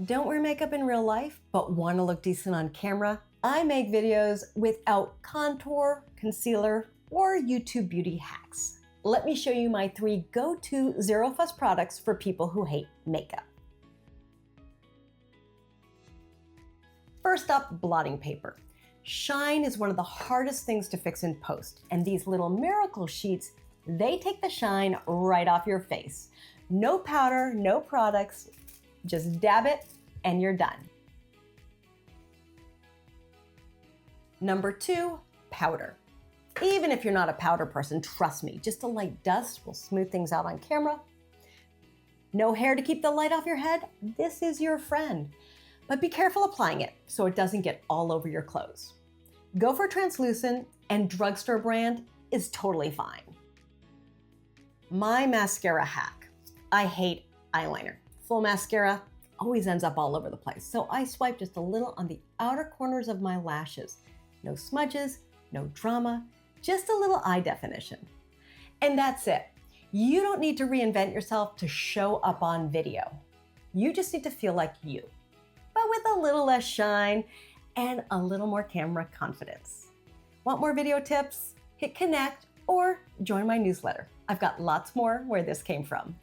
Don't wear makeup in real life, but want to look decent on camera? I make videos without contour, concealer, or YouTube beauty hacks. Let me show you my 3 go-to zero fuss products for people who hate makeup. First up, blotting paper. Shine is one of the hardest things to fix in post, and these little miracle sheets, they take the shine right off your face. No powder, no products, just dab it and you're done. Number 2, powder. Even if you're not a powder person, trust me, just a light dust will smooth things out on camera. No hair to keep the light off your head? This is your friend. But be careful applying it so it doesn't get all over your clothes. Go for translucent, and drugstore brand is totally fine. My mascara hack. I hate eyeliner. Full mascara always ends up all over the place, so I swipe just a little on the outer corners of my lashes. No smudges, no drama, just a little eye definition. And that's it. You don't need to reinvent yourself to show up on video. You just need to feel like you, but with a little less shine and a little more camera confidence. Want more video tips? Hit connect or join my newsletter. I've got lots more where this came from.